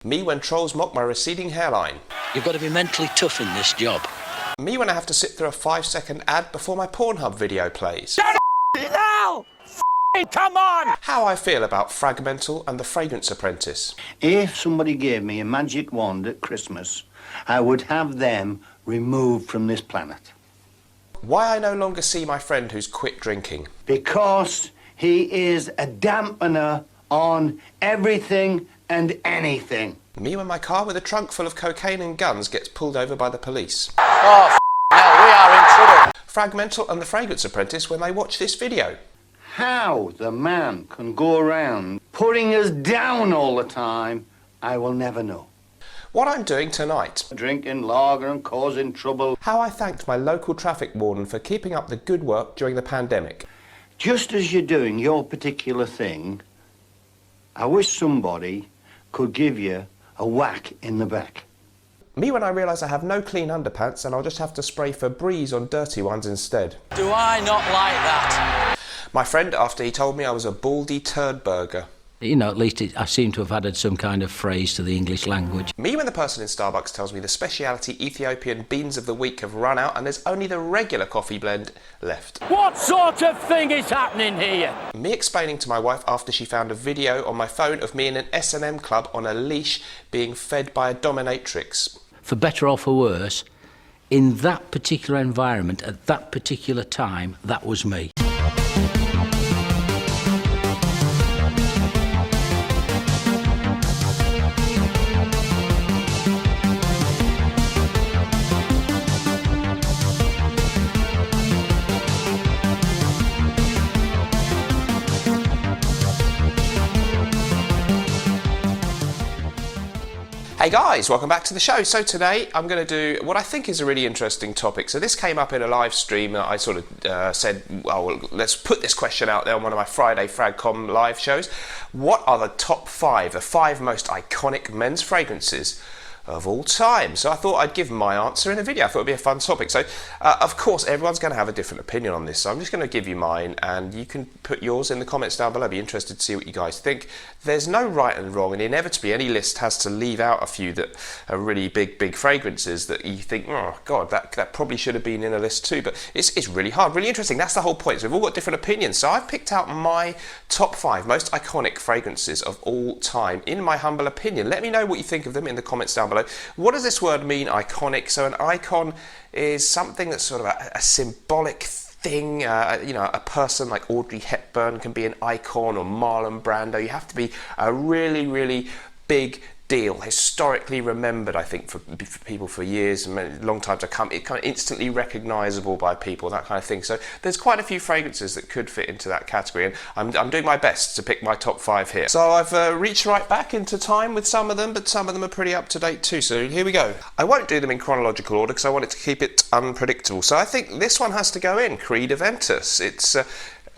Me when trolls mock my receding hairline. You've got to be mentally tough in this job. Me when I have to sit through a 5-second ad before my Pornhub video plays. Now! Come on! How I feel about Fragmental and the Fragrance Apprentice. If somebody gave me a magic wand at Christmas, I would have them removed from this planet. Why I no longer see my friend who's quit drinking. Because he is a dampener on everything and anything. Me when my car with a trunk full of cocaine and guns gets pulled over by the police. Oh, now we are in trouble. Fragmental and the Fragrance Apprentice when they watch this video. How the man can go around putting us down all the time, I will never know. What I'm doing tonight. Drinking lager and causing trouble. How I thanked my local traffic warden for keeping up the good work during the pandemic. Just as you're doing your particular thing, I wish somebody could give you a whack in the back. Me when I realise I have no clean underpants and I'll just have to spray Febreze on dirty ones instead. Do I not like that? My friend after he told me I was a baldy turd burger. You know, at least I seem to have added some kind of phrase to the English language. Me when the person in Starbucks tells me the speciality Ethiopian beans of the week have run out and there's only the regular coffee blend left. What sort of thing is happening here? Me explaining to my wife after she found a video on my phone of me in an S&M club on a leash being fed by a dominatrix. For better or for worse, in that particular environment, at that particular time, that was me. Hey guys, welcome back to the show. So today I'm going to do what I think is a really interesting topic. So this came up in a live stream that I sort of said, well, let's put this question out there on one of my Friday Fragcom live shows. What are the top 5, the 5 most iconic men's fragrances of all time? So I thought I'd give my answer in a video. I thought it'd be a fun topic. So of course everyone's going to have a different opinion on this, so I'm just going to give you mine and you can put yours in the comments down below. I'd be interested to see what you guys think. There's no right and wrong, and inevitably any list has to leave out a few that are really big fragrances that you think, oh god, that probably should have been in a list too. But it's really hard, really interesting. That's the whole point. So we've all got different opinions, so I've picked out my top 5 most iconic fragrances of all time in my humble opinion. Let me know what you think of them in the comments down below. What does this word mean, iconic? So an icon is something that's sort of a symbolic thing. You know, a person like Audrey Hepburn can be an icon, or Marlon Brando. You have to be a really big deal, historically remembered, I think, for people for years and long time to come. It kind of instantly recognisable by people, that kind of thing. So there's quite a few fragrances that could fit into that category, and I'm doing my best to pick my top 5 here. So I've reached right back into time with some of them, but some of them are pretty up to date too. So here we go. I won't do them in chronological order because I wanted to keep it unpredictable. So I think this one has to go in, Creed Aventus. It's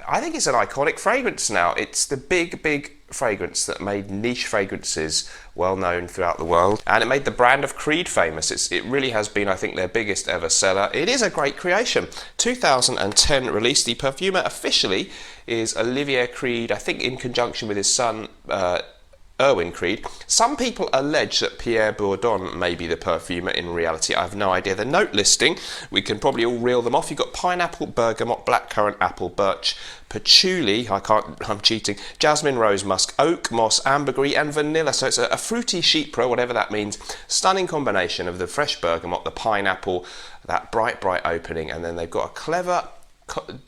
I think it's an iconic fragrance now. It's the big fragrance that made niche fragrances well known throughout the world, and it made the brand of Creed famous. It really has been, I think, their biggest ever seller. It is a great creation. 2010 release. The perfumer officially is Olivier Creed, I think in conjunction with his son Erwin Creed. Some people allege that Pierre Bourdon may be the perfumer. In reality, I have no idea. The note listing, we can probably all reel them off. You've got pineapple, bergamot, blackcurrant, apple, birch, patchouli, I'm cheating, jasmine, rose musk, oak, moss, ambergris and vanilla. So it's a fruity chypre, whatever that means. Stunning combination of the fresh bergamot, the pineapple, that bright opening, and then they've got a clever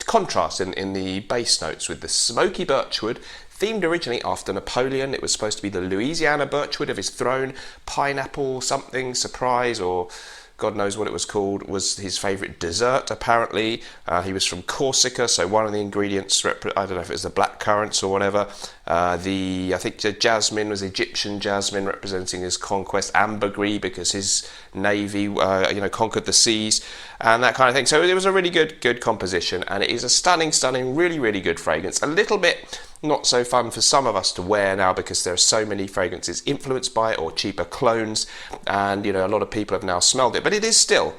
contrast in the base notes with the smoky birchwood, themed originally after Napoleon. It was supposed to be the Louisiana birchwood of his throne. Pineapple something, surprise, or God knows what it was called, was his favourite dessert apparently. He was from Corsica, so one of the ingredients, I don't know if it was the black currants or whatever. I think the jasmine was Egyptian jasmine, representing his conquest. Ambergris because his navy conquered the seas and that kind of thing. So it was a really good composition, and it is a stunning, really good fragrance. A little bit not so fun for some of us to wear now because there are so many fragrances influenced by it, or cheaper clones, and a lot of people have now smelled it, but it is still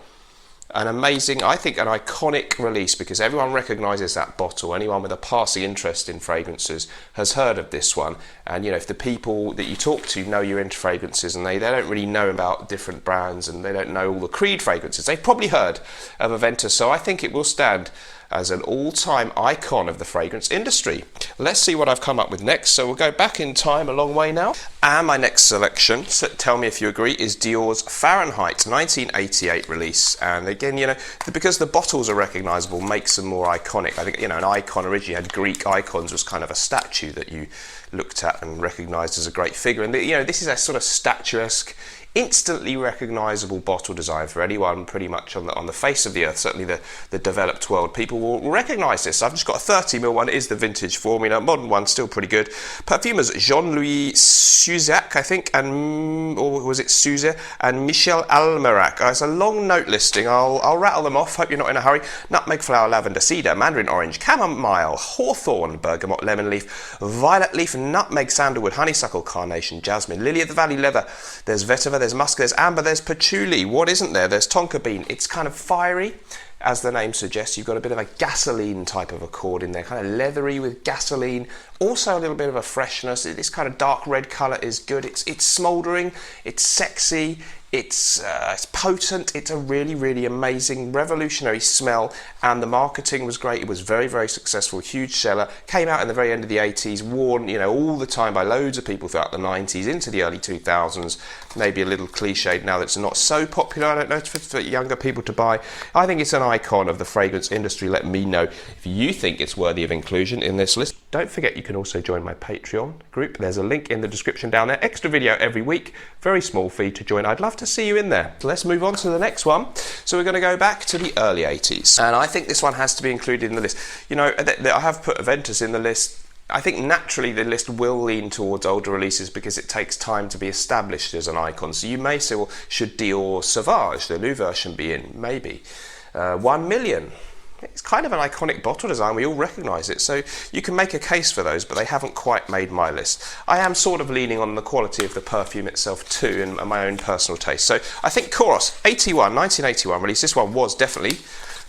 An amazing, I think an iconic release, because everyone recognises that bottle. Anyone with a passing interest in fragrances has heard of this one. And you know, if the people that you talk to know you're into fragrances and they don't really know about different brands and they don't know all the Creed fragrances, they've probably heard of Aventus. So I think it will stand as an all-time icon of the fragrance industry. Let's see what I've come up with next. So we'll go back in time a long way now. And my next selection, so tell me if you agree, is Dior's Fahrenheit 1988 release. And again, you know, because the bottles are recognisable makes them more iconic. I think, you know, an icon originally had Greek icons, was kind of a statue that you looked at and recognised as a great figure. And, you know, this is a sort of statuesque, instantly recognisable bottle design for anyone pretty much on the face of the earth, certainly the developed world. People will recognise this. I've just got a 30ml one. It is the vintage formula. Modern one, still pretty good. Perfumers Jean-Louis Suzac, I think, and or was it Suze, and Michel Almerac. It's a long note listing. I'll rattle them off. Hope you're not in a hurry. Nutmeg flower, lavender, cedar, mandarin orange, chamomile, hawthorn, bergamot, lemon leaf, violet leaf, nutmeg, sandalwood, honeysuckle, carnation, jasmine, lily of the valley, leather. There's vetiver, there's musk, there's amber, there's patchouli. What isn't there? There's tonka bean. It's kind of fiery, as the name suggests. You've got a bit of a gasoline type of accord in there, kind of leathery with gasoline. Also a little bit of a freshness. This kind of dark red colour is good. It's smouldering, it's sexy, it's potent. It's a really, really amazing, revolutionary smell, and the marketing was great. It was very, very successful, huge seller. Came out in the very end of the 80s, worn, you know, all the time by loads of people throughout the 90s into the early 2000s. Maybe a little cliched now that it's not so popular. I don't know, for younger people to buy. I think it's an icon of the fragrance industry. Let me know if you think it's worthy of inclusion in this list. Don't forget, you can also join my Patreon group. There's a link in the description down there. Extra video every week. Very small fee to join. I'd love to see you in there. So let's move on to the next one. So we're going to go back to the early 80s. And I think this one has to be included in the list. You know, I have put Aventus in the list. I think naturally the list will lean towards older releases because it takes time to be established as an icon. So you may say, well, should Dior Sauvage, the new version, be in? Maybe. 1 Million. It's kind of an iconic bottle design. We all recognise it. So you can make a case for those, but they haven't quite made my list. I am sort of leaning on the quality of the perfume itself too, and my own personal taste. So I think Kouros, 1981 release. This one was definitely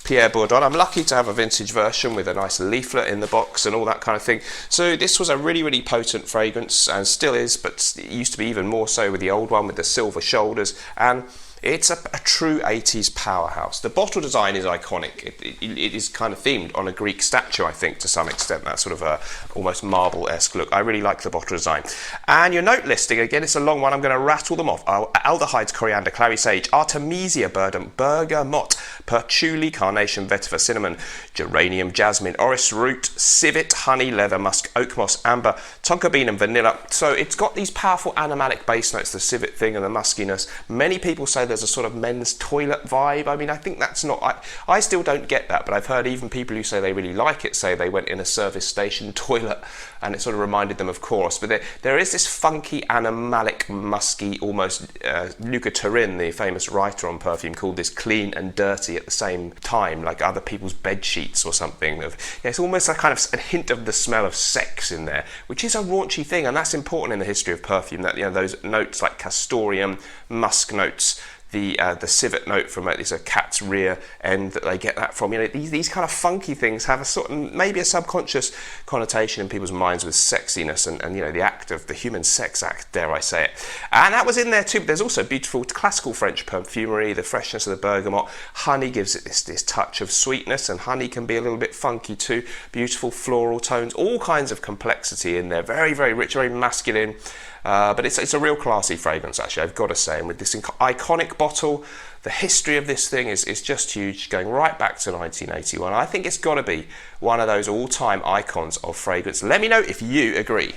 Pierre Bourdon. I'm lucky to have a vintage version with a nice leaflet in the box and all that kind of thing. So this was a really, really potent fragrance, and still is, but it used to be even more so with the old one with the silver shoulders. And it's a true 80s powerhouse. The bottle design is iconic. It is kind of themed on a Greek statue, I think, to some extent, that sort of almost marble-esque look. I really like the bottle design. And your note listing, again, it's a long one. I'm going to rattle them off. Aldehydes, coriander, clary sage, artemisia, bergamot, patchouli, carnation, vetiver, cinnamon, geranium, jasmine, orris root, civet, honey, leather, musk, oak moss, amber, tonka bean and vanilla. So it's got these powerful animalic base notes, the civet thing and the muskiness. Many people say there's a sort of men's toilet vibe. I mean, I think that's not... I still don't get that, but I've heard even people who say they really like it say they went in a service station toilet and it sort of reminded them of Kouros. But there is this funky, animalic, musky, almost... Luca Turin, the famous writer on perfume, called this clean and dirty at the same time, like other people's bed sheets or something. It's almost a kind of a hint of the smell of sex in there, which is a raunchy thing, and that's important in the history of perfume, that, you know, those notes like castoreum, musk notes, the civet note from it's a cat's rear end that they get that from. You know, these kind of funky things have a sort of maybe a subconscious connotation in people's minds with sexiness and you know, the act of the human sex act, dare I say it. And that was in there too. But there's also beautiful classical French perfumery, the freshness of the bergamot. Honey gives it this touch of sweetness, and honey can be a little bit funky too. Beautiful floral tones, all kinds of complexity in there. Very, very rich, very masculine. But it's a real classy fragrance, actually, I've got to say. And with this iconic bottle, the history of this thing is just huge, going right back to 1981. I think it's got to be one of those all-time icons of fragrance. Let me know if you agree.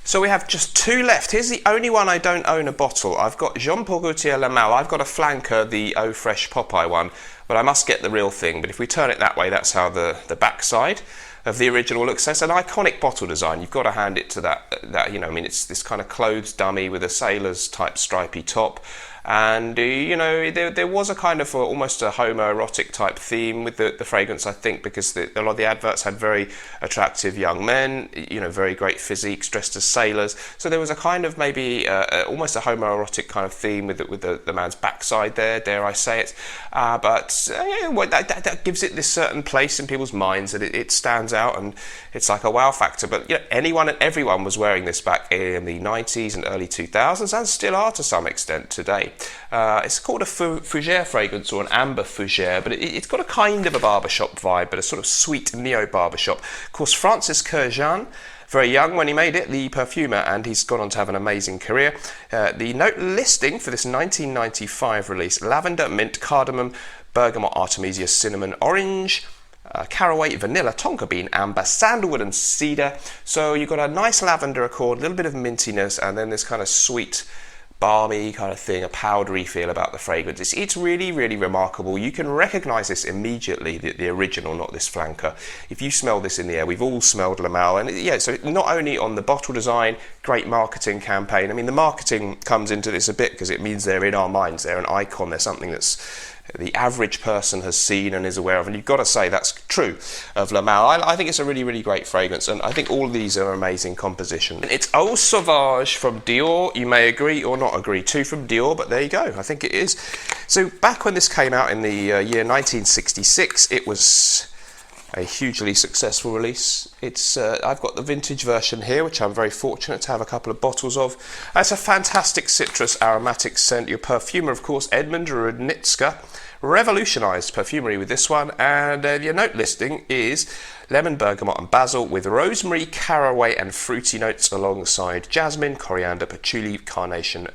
So we have just two left. Here's the only one I don't own a bottle. I've got Jean Paul Gaultier La Malle. I've got a flanker, the Eau Fraiche Popeye one, but I must get the real thing. But if we turn it that way, that's how the backside of the original looks. So it's an iconic bottle design. You've got to hand it to that you know, I mean, it's this kind of clothes dummy with a sailor's type stripy top. And there was a kind of almost a homoerotic type theme with the fragrance, I think, because a lot of the adverts had very attractive young men, very great physiques, dressed as sailors. So there was a kind of maybe almost a homoerotic kind of theme with the man's backside there, dare I say it. But that gives it this certain place in people's minds that it stands out, and it's like a wow factor. But anyone and everyone was wearing this back in the 90s and early 2000s, and still are to some extent today. It's called a fougère fragrance, or an amber fougère, but it's got a kind of a barbershop vibe, but a sort of sweet neo-barbershop. Of course, Francis Kurkdjian, very young when he made it, the perfumer, and he's gone on to have an amazing career. The note listing for this 1995 release: lavender, mint, cardamom, bergamot, artemisia, cinnamon, orange, caraway, vanilla, tonka bean, amber, sandalwood and cedar. So you've got a nice lavender accord, a little bit of mintiness, and then this kind of sweet, balmy kind of thing, a powdery feel about the fragrance. It's really, really remarkable. You can recognize this immediately, the original, not this flanker. If you smell this in the air, we've all smelled Le Male. And so not only on the bottle design, great marketing campaign. I mean, the marketing comes into this a bit because it means they're in our minds. They're an icon. They're something that's the average person has seen and is aware of, and you've got to say that's true of Le Male. I think it's a really, really great fragrance, and I think all of these are amazing compositions. It's Eau Sauvage from Dior. You may agree or not agree. 2 from Dior, but there you go. I think it is. So back when this came out in the year 1966, it was a hugely successful release. I've got the vintage version here, which I'm very fortunate to have a couple of bottles of. It's a fantastic citrus aromatic scent. Your perfumer, of course, Edmund Rudnitska, revolutionised perfumery with this one, and your note listing is lemon, bergamot and basil, with rosemary, caraway and fruity notes alongside jasmine, coriander, patchouli, carnation,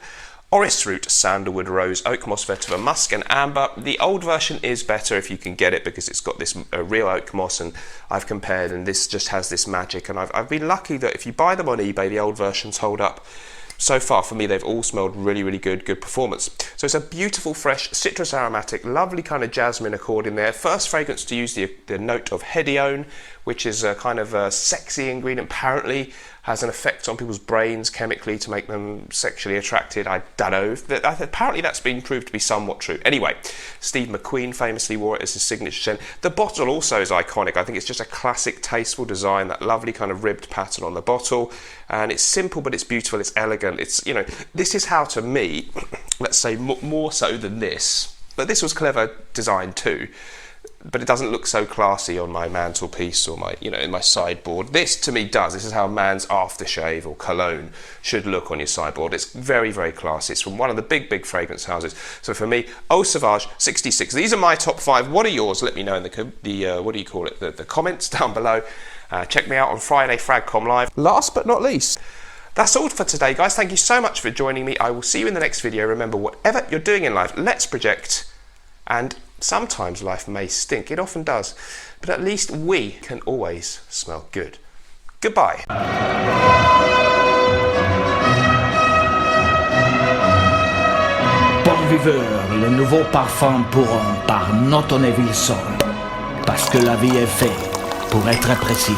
orris root, sandalwood, rose, oak moss, vetiver, musk and amber. The old version is better if you can get it, because it's got this real oak moss, and I've compared, and this just has this magic, and I've been lucky that if you buy them on eBay, the old versions hold up. So far, for me, they've all smelled really, really good performance. So it's a beautiful, fresh, citrus aromatic, lovely kind of jasmine accord in there. First fragrance to use the note of hedione, which is a kind of a sexy ingredient, apparently has an effect on people's brains chemically to make them sexually attracted. I don't know. Apparently that's been proved to be somewhat true. Anyway, Steve McQueen famously wore it as his signature scent. The bottle also is iconic. I think it's just a classic, tasteful design, that lovely kind of ribbed pattern on the bottle. And it's simple, but it's beautiful, it's elegant. It's, this is how, to me, let's say more so than this, but this was clever design too. But it doesn't look so classy on my mantelpiece or my, in my sideboard. This, to me, does. This is how a man's aftershave or cologne should look on your sideboard. It's very, very classy. It's from one of the big fragrance houses. So for me, Eau Sauvage 66. These are my top 5. What are yours? Let me know in the comments down below. Check me out on Friday, Fragcom Live. Last but not least, that's all for today, guys. Thank you so much for joining me. I will see you in the next video. Remember, whatever you're doing in life, let's project. And sometimes life may stink. It often does. But at least we can always smell good. Goodbye. Bon Viveur, le nouveau parfum pour homme par Barnetnaughton et Wilson. Parce que la vie est faite pour être appréciée.